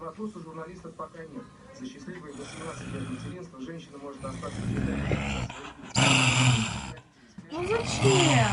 вопрос у журналистов пока нет. За счастливые 18 лет материнства женщина может остаться в детях. Ну зачем?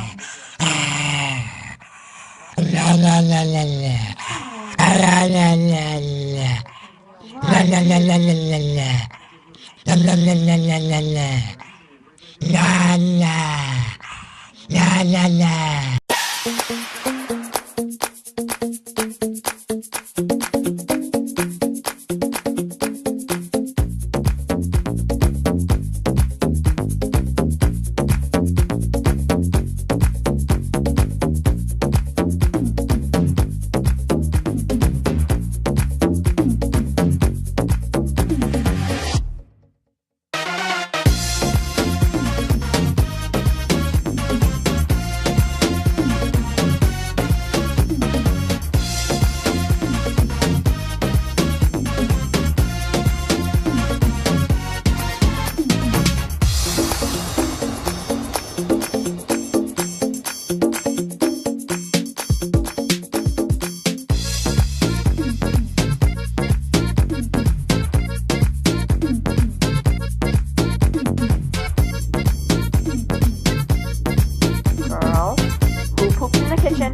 Girl, who pooped in the kitchen?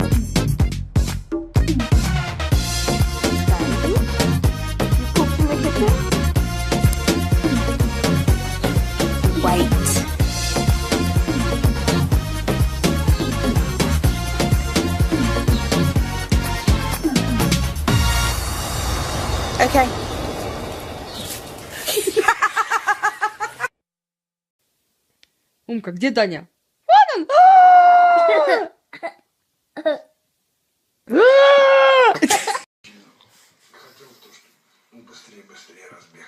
Daddy, you pooped in the kitchen? Wait. Okay. Умка, где Даня? Быстрее разбег.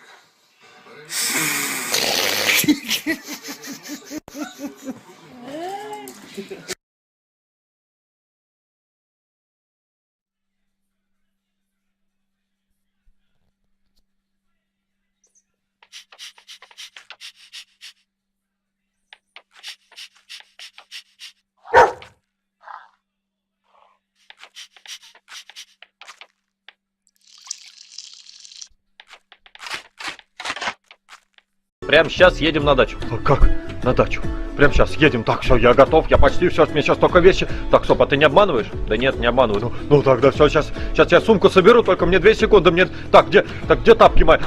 Прямо сейчас едем на дачу. Как? На дачу? Прямо сейчас едем. Так, все, я готов, я почти все, мне сейчас только вещи. Так, стоп, а ты не обманываешь? Да нет, не обманываю. Ну тогда все, сейчас я сумку соберу, только мне 2 секунды, мне... Так, где тапки мои?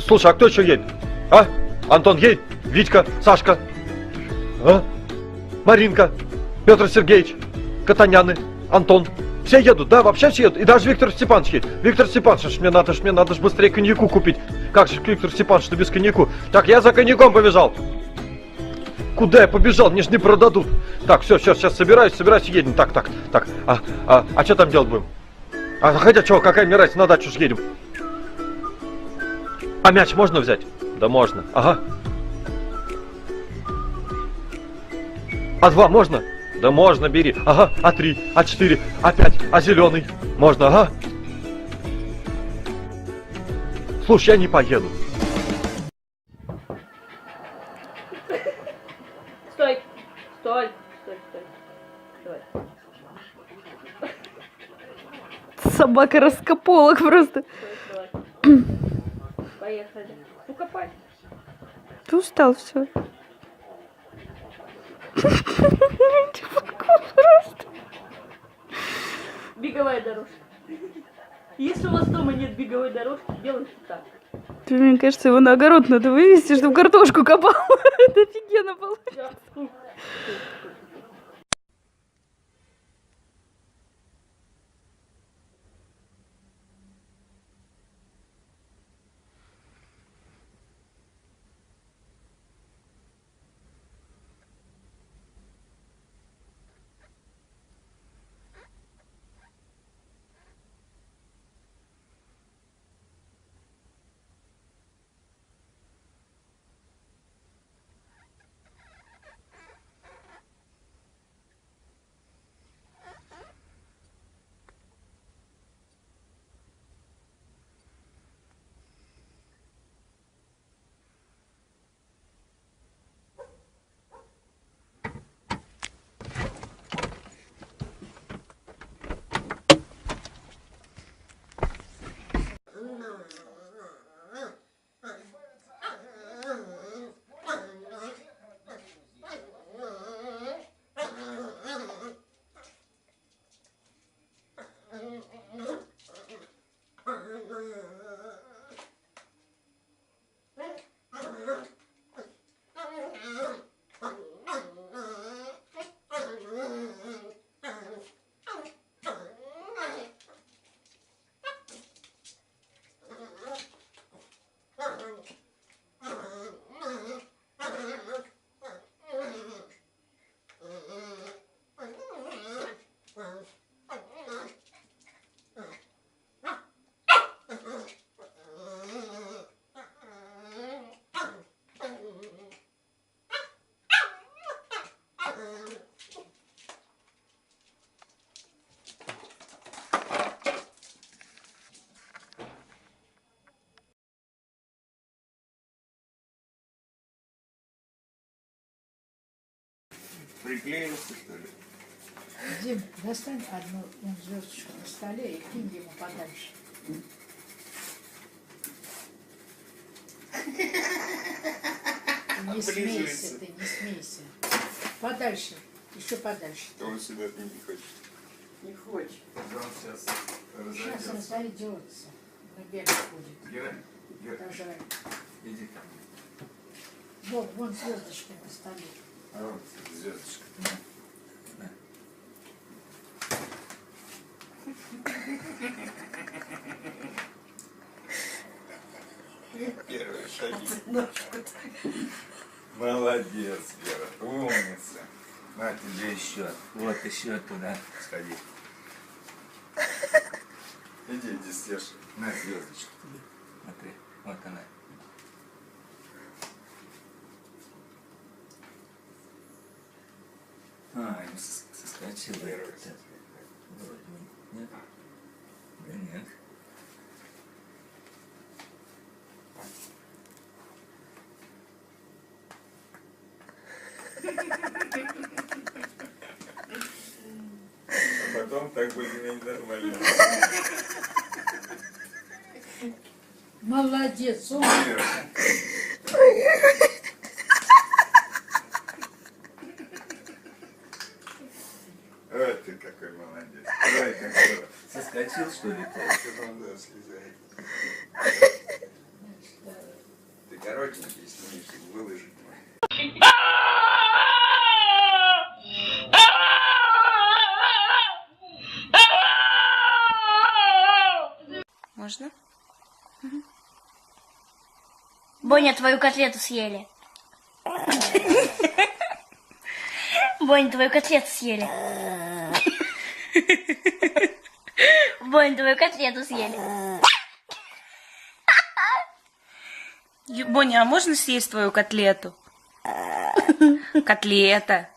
Слушай, а кто еще едет? А? Антон едет? Витька? Сашка? А? Маринка? Петр Сергеевич? Катаняны? Антон? Все едут, да, вообще все едут. И даже Виктор Степанович едет. Виктор Степанович, мне надо ж быстрее коньяку купить. Как же Виктор Степанович, без коньяку? Так, я за коньяком побежал. Куда я побежал? Мне ж не продадут. Так, все, сейчас собираюсь, едем. Так. А что там делать будем? А хотя что, какая мне разница, на дачу ж едем. А мяч можно взять? Да можно, ага. А 2 можно? Да можно, бери. Ага, а 3, а 4, а 5, а зеленый? Можно, ага. Слушай, я не поеду. Стой. Собака раскополок просто. Поехали. Ну, копай. Ты устал, все. Беговая дорожка. Если у вас дома нет беговой дорожки, делайте так. Мне кажется, его на огород надо вывести, чтобы картошку копал. Это офигенно получится. Приклеился, что ли? Дим, достань одну звездочку на столе и кинь ему подальше. Не смейся ты, не смейся. Подальше, еще подальше. Он сюда не хочет. Не хочет. Он сейчас Сейчас разойдется. разойдется. На берег будет. Гера, Гера, Даже... иди ко мне. Вон звездочки на столе. А вот звездочка. На. Первые шаги. Молодец, Вера, умница. На тебе еще. Вот еще туда сходи. Иди съешь. На звездочку. Смотри, вот она. Ему соскочил. Вроде нет. Да нет. А потом так более-менее нормально. Молодец, умница. Вот ты какой молодец. Ой, как здорово. Соскочил, что ли, ты? Потом, да, слезает. Ты коротенький, сними, чтобы выложить. Можно? Боня, твою котлету съели. Боня, твою котлету съели. Боня, твою котлету съели. Боня, а можно съесть твою котлету? Котлета.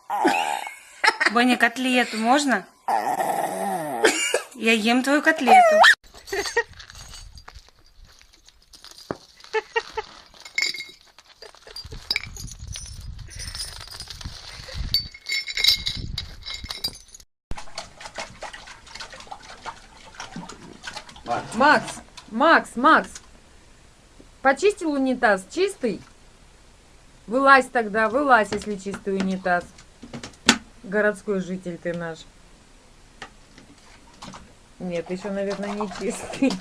Боня, котлету можно? Я ем твою котлету. Макс, почистил унитаз? Чистый? Вылазь тогда, вылазь, если чистый унитаз. Городской житель ты наш. Нет, еще, наверное, не чистый.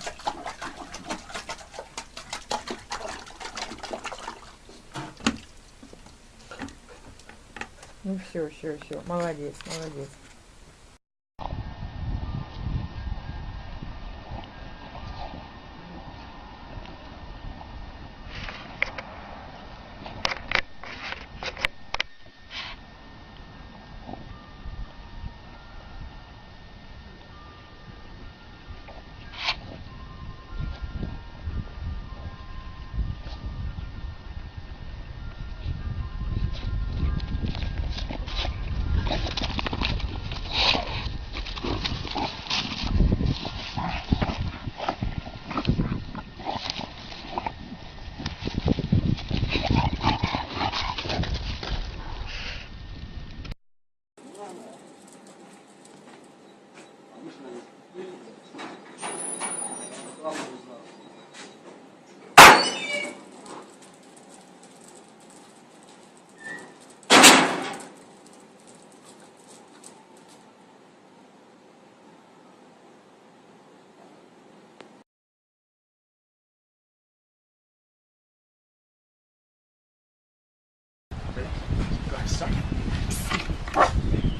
Ну все, молодец.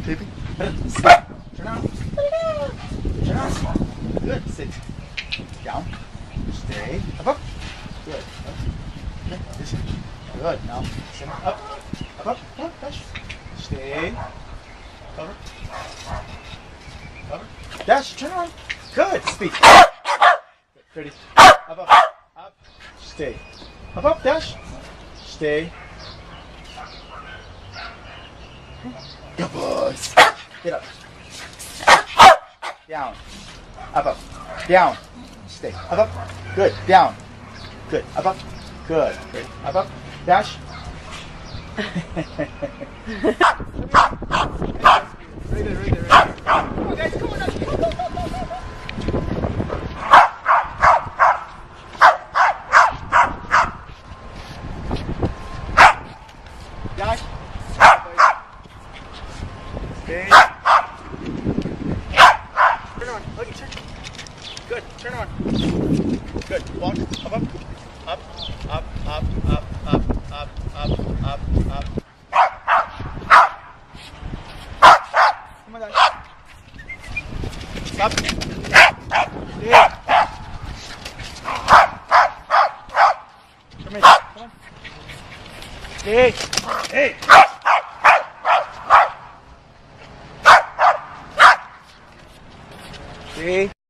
Baby, sit. Turn on. Turn on. Good. Sit. Down. Stay. Up. Good. Up. Okay. This. Good. Now. Sit. Up. Up. Dash. Stay. Cover. Cover. Dash. Turn on. Good. Speed. Good. Ready. Up. Up. Stay. Up. Dash. Stay. Good boys. Get up. Down. Up. Down. Stay. Up. Good. Down. Good. Up. Good. Good. Up. Dash. Right there, right there, right there. Come on, guys, come on, go, go, go, go, go. Josh. Stay. Turn on. Okay, turn. Good. Turn on. Good. Walk. Up, up. Up, up, up, up, up, up, up, up, up. Come on, guys. Up. Stay. Come here. Come on. Stay. Hey. Stay.